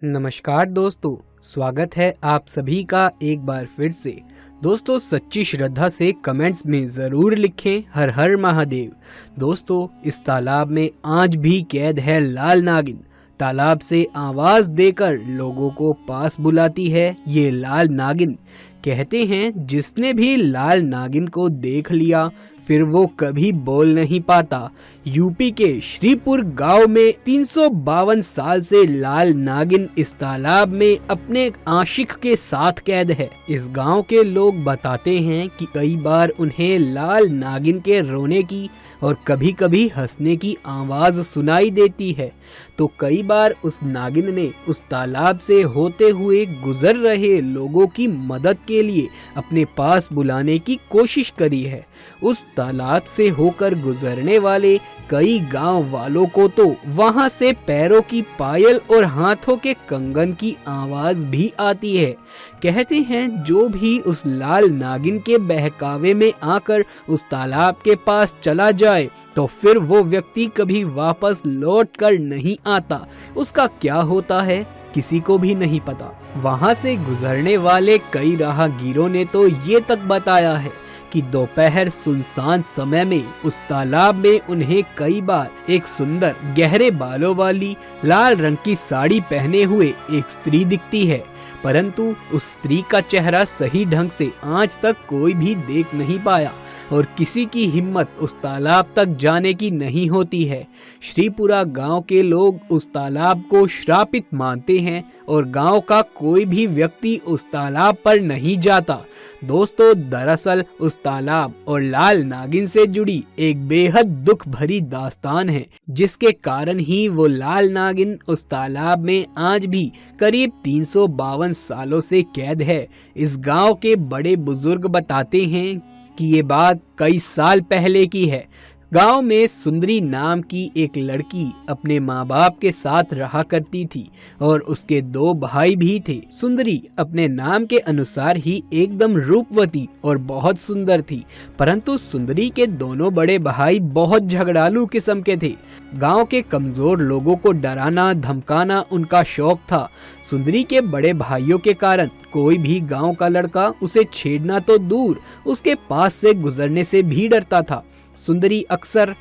नमस्कार दोस्तों, स्वागत है आप सभी का एक बार फिर से। दोस्तों, सच्ची श्रद्धा से कमेंट्स में ज़रूर लिखें हर हर महादेव। दोस्तों, इस तालाब में आज भी कैद है लाल नागिन। तालाब से आवाज़ देकर लोगों को पास बुलाती है ये लाल नागिन। कहते हैं जिसने भी लाल नागिन को देख लिया फिर वो कभी बोल नहीं पाता। यूपी के श्रीपुर गांव में 352 साल से लाल नागिन इस तालाब में अपने आशिक के साथ कैद है। इस गांव के लोग बताते हैं कि कई बार उन्हें लाल नागिन के रोने की और कभी कभी हंसने की आवाज सुनाई देती है। तो कई बार उस नागिन ने उस तालाब से होते हुए गुजर रहे लोगों की मदद के लिए अपने पास बुलाने की कोशिश करी है। उस तालाब से होकर गुजरने वाले कई गांव वालों को तो वहां से पैरों की पायल और हाथों के कंगन की आवाज भी आती है। कहते हैं जो भी उस लाल नागिन के बहकावे में आकर उस तालाब के पास चला जाए तो फिर वो व्यक्ति कभी वापस लौट कर नहीं आता। उसका क्या होता है किसी को भी नहीं पता। वहां से गुजरने वाले कई राहगीरों ने तो ये तक बताया है कि दोपहर सुनसान समय में उस तालाब में उन्हें कई बार एक सुंदर गहरे बालों वाली लाल रंग की साड़ी पहने हुए एक स्त्री दिखती है, परंतु उस स्त्री का चेहरा सही ढंग से आज तक कोई भी देख नहीं पाया और किसी की हिम्मत उस तालाब तक जाने की नहीं होती है। श्रीपुरा गांव के लोग उस तालाब को श्रापित मानते हैं और गांव का कोई भी व्यक्ति उस तालाब पर नहीं जाता। दोस्तों, दरअसल उस तालाब और लाल नागिन से जुड़ी एक बेहद दुख भरी दास्तान है, जिसके कारण ही वो लाल नागिन उस तालाब में आज भी करीब 352 सालों से कैद है। इस गांव के बड़े बुजुर्ग बताते हैं कि ये बात कई साल पहले की है। गांव में सुंदरी नाम की एक लड़की अपने माँ बाप के साथ रहा करती थी और उसके 2 भाई भी थे। सुंदरी अपने नाम के अनुसार ही एकदम रूपवती और बहुत सुंदर थी, परंतु सुंदरी के दोनों बड़े भाई बहुत झगड़ालू किस्म के थे। गांव के कमजोर लोगों को डराना धमकाना उनका शौक था। सुंदरी के बड़े भाइयों के कारण कोई भी गांव का लड़का उसे छेड़ना तो दूर, उसके पास से गुजरने से भी डरता था। सुंदरी अक्सर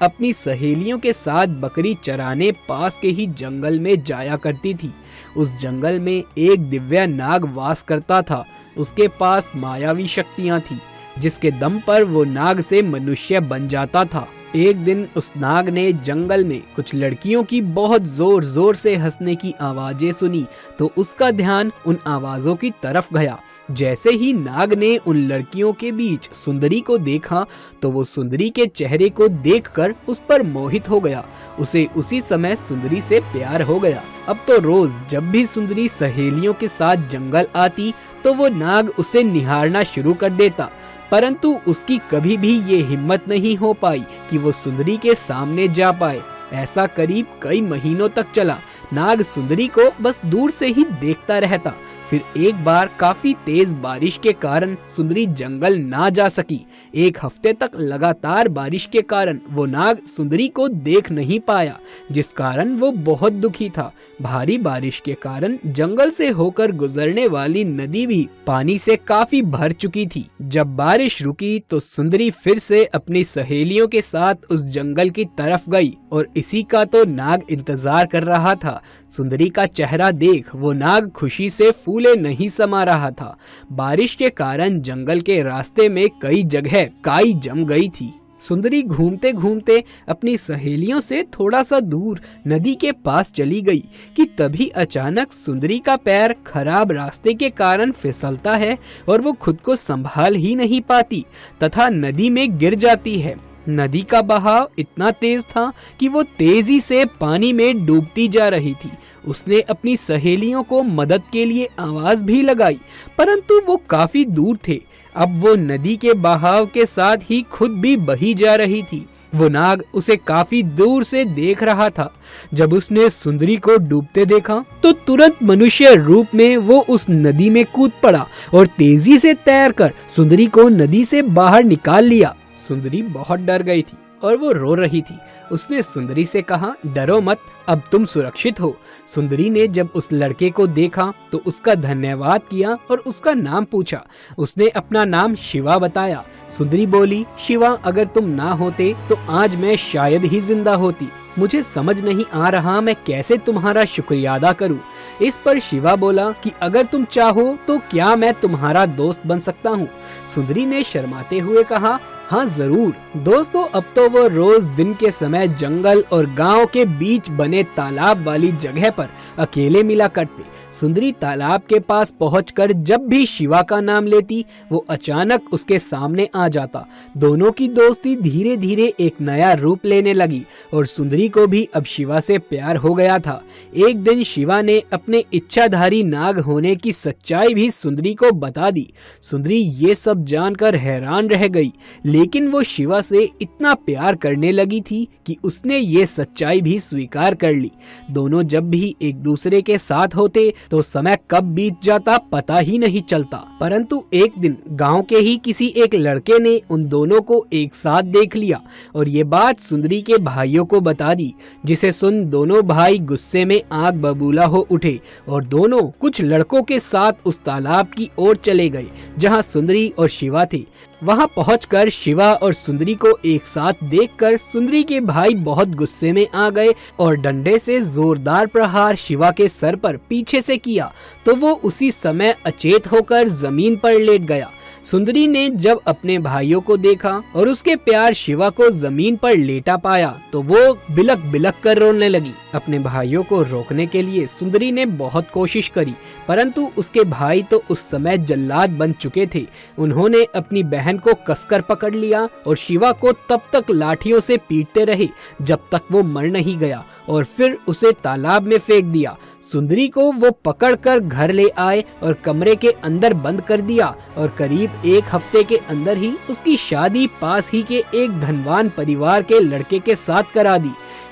अपनी सहेलियों के साथ बकरी चराने पास के ही जंगल में जाया करती थी। उस जंगल में एक दिव्य नाग वास करता था। उसके पास मायावी शक्तियां थी, जिसके दम पर वो नाग से मनुष्य बन जाता था। एक दिन उस नाग ने जंगल में कुछ लड़कियों की बहुत जोर जोर से हंसने की आवाजें सुनी तो उसका ध्यान उन आवाजों की तरफ गया। जैसे ही नाग ने उन लड़कियों के बीच सुंदरी को देखा तो वो सुंदरी के चेहरे को देखकर उस पर मोहित हो गया। उसे उसी समय सुंदरी से प्यार हो गया। अब तो रोज जब भी सुंदरी सहेलियों के साथ जंगल आती तो वो नाग उसे निहारना शुरू कर देता, परंतु उसकी कभी भी ये हिम्मत नहीं हो पाई कि वो सुंदरी के सामने जा पाए। ऐसा करीब कई महीनों तक चला। नाग सुंदरी को बस दूर से ही देखता रहता। फिर एक बार काफी तेज बारिश के कारण सुंदरी जंगल ना जा सकी। 1 हफ्ते तक लगातार बारिश के कारण वो नाग सुंदरी को देख नहीं पाया, जिस कारण वो बहुत दुखी था। भारी बारिश के कारण जंगल से होकर गुजरने वाली नदी भी पानी से काफी भर चुकी थी। जब बारिश रुकी तो सुंदरी फिर से अपनी सहेलियों के साथ उस जंगल की तरफ गई और इसी का तो नाग इंतजार कर रहा था। सुंदरी का चेहरा देख वो नाग खुशी से फूले नहीं समा रहा था। बारिश के कारण जंगल के रास्ते में कई जगह काई जम गई थी। सुंदरी घूमते घूमते अपनी सहेलियों से थोड़ा सा दूर नदी के पास चली गई कि तभी अचानक सुंदरी का पैर खराब रास्ते के कारण फिसलता है और वो खुद को संभाल ही नहीं पाती तथा नदी में गिर जाती है। नदी का बहाव इतना तेज था कि वो तेजी से पानी में डूबती जा रही थी। उसने अपनी सहेलियों को मदद के लिए आवाज भी लगाई, परंतु वो काफी दूर थे। अब वो नदी के बहाव के साथ ही खुद भी बही जा रही थी। वो नाग उसे काफी दूर से देख रहा था। जब उसने सुंदरी को डूबते देखा तो तुरंत मनुष्य रूप में वो उस नदी में कूद पड़ा और तेजी से तैरकर सुंदरी को नदी से बाहर निकाल लिया। सुंदरी बहुत डर गई थी और वो रो रही थी। उसने सुंदरी से कहा, डरो मत, अब तुम सुरक्षित हो। सुंदरी ने जब उस लड़के को देखा तो उसका धन्यवाद किया और उसका नाम पूछा। उसने अपना नाम शिवा बताया। सुंदरी बोली, शिवा, अगर तुम ना होते तो आज मैं शायद ही जिंदा होती। मुझे समझ नहीं आ रहा मैं कैसे तुम्हारा शुक्रिया अदा करूं। इस पर शिवा बोला कि अगर तुम चाहो तो क्या मैं तुम्हारा दोस्त बन सकता हूं। सुंदरी ने शर्माते हुए कहा, हाँ जरूर। दोस्तों, अब तो वो रोज दिन के समय जंगल और गांव के बीच बने तालाब वाली जगह पर अकेले मिला करते। सुंदरी तालाब के पास पहुंचकर जब भी शिवा का नाम लेती, वो अचानक उसके सामने आ जाता। दोनों की दोस्ती धीरे धीरे एक नया रूप लेने लगी और सुंदरी को भी अब शिवा से प्यार हो गया था। एक दिन शिवा ने अपने इच्छाधारी नाग होने की सच्चाई भी सुंदरी को बता दी। सुंदरी ये सब जानकर हैरान रह गई, लेकिन वो शिवा से इतना प्यार करने लगी थी कि उसने ये सच्चाई भी स्वीकार कर ली। दोनों जब भी एक दूसरे के साथ होते तो समय कब बीत जाता पता ही नहीं चलता। परंतु एक दिन गांव के ही किसी एक लड़के ने उन दोनों को एक साथ देख लिया और ये बात सुंदरी के भाइयों को बता दी, जिसे सुन दोनों भाई गुस्से में आग बबूला हो उठे और दोनों कुछ लड़कों के साथ उस तालाब की ओर चले गए जहां सुंदरी और शिवा थे। वहां पहुंचकर शिवा और सुंदरी को एक साथ देखकर सुंदरी के भाई बहुत गुस्से में आ गए और डंडे से जोरदार प्रहार शिवा के सर पर पीछे से किया तो वो उसी समय अचेत होकर जमीन पर लेट गया। सुंदरी ने जब अपने भाइयों को देखा और उसके प्यार शिवा को जमीन पर लेटा पाया तो वो बिलक बिलक कर रोने लगी। अपने भाइयों को रोकने के लिए सुंदरी ने बहुत कोशिश करी, परंतु उसके भाई तो उस समय जल्लाद बन चुके थे। उन्होंने अपनी बहन को कसकर पकड़ लिया और शिवा को तब तक लाठियों से पीटते रहे जब तक वो मर नहीं गया और फिर उसे तालाब में फेंक दिया। सुंदरी को वो पकड़कर घर ले आए और कमरे के अंदर बंद कर दिया और करीब एक हफ्ते के अंदर ही उसकी शादी पास ही के एक धनवान परिवार के लड़के के साथ करा दी।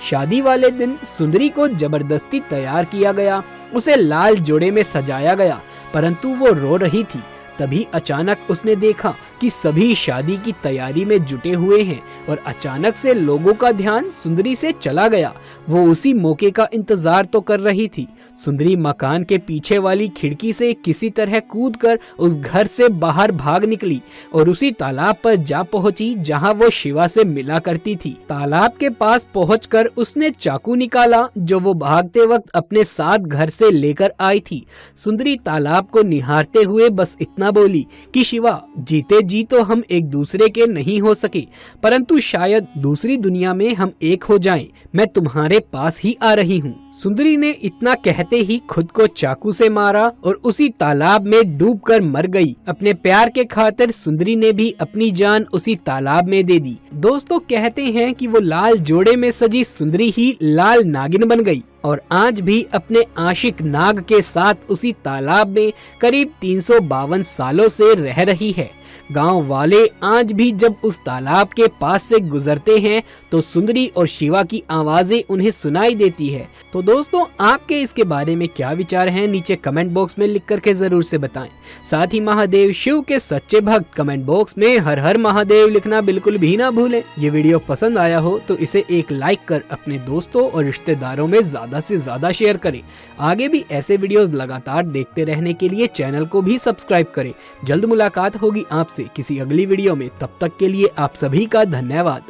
शादी वाले दिन सुंदरी को जबरदस्ती तैयार किया गया, उसे लाल जोड़े में सजाया गया, परंतु वो रो रही थी। तभी अचानक उसने देखा कि सभी शादी की तैयारी में जुटे हुए हैं और अचानक से लोगों का ध्यान सुंदरी से चला गया। वो उसी मौके का इंतजार तो कर रही थी। सुंदरी मकान के पीछे वाली खिड़की से किसी तरह कूदकर उस घर से बाहर भाग निकली और उसी तालाब पर जा पहुंची जहां वो शिवा से मिला करती थी। तालाब के पास पहुंचकर उसने चाकू निकाला जो वो भागते वक्त अपने साथ घर से लेकर आई थी। सुंदरी तालाब को निहारते हुए बस इतना बोली कि शिवा, जीते जी तो हम एक दूसरे के नहीं हो सके, परंतु शायद दूसरी दुनिया में हम एक हो जाएं। मैं तुम्हारे पास ही आ रही हूँ। सुंदरी ने इतना कहते ही खुद को चाकू से मारा और उसी तालाब में डूबकर मर गई। अपने प्यार के खातिर सुंदरी ने भी अपनी जान उसी तालाब में दे दी। दोस्तों, कहते हैं कि वो लाल जोड़े में सजी सुंदरी ही लाल नागिन बन गई और आज भी अपने आशिक नाग के साथ उसी तालाब में करीब 352 सालों से रह रही है। गांव वाले आज भी जब उस तालाब के पास से गुजरते हैं तो सुंदरी और शिवा की आवाजें उन्हें सुनाई देती है। तो दोस्तों, आपके इसके बारे में क्या विचार हैं नीचे कमेंट बॉक्स में लिख करके जरूर से बताएं। साथ ही महादेव शिव के सच्चे भक्त कमेंट बॉक्स में हर हर महादेव लिखना बिल्कुल भी ना भूलें। ये वीडियो पसंद आया हो तो इसे एक लाइक कर अपने दोस्तों और रिश्तेदारों में ज्यादा से ज्यादा शेयर करें। आगे भी ऐसे वीडियोस लगातार देखते रहने के लिए चैनल को भी सब्सक्राइब करें। जल्द मुलाकात होगी आपसे किसी अगली वीडियो में। तब तक के लिए आप सभी का धन्यवाद।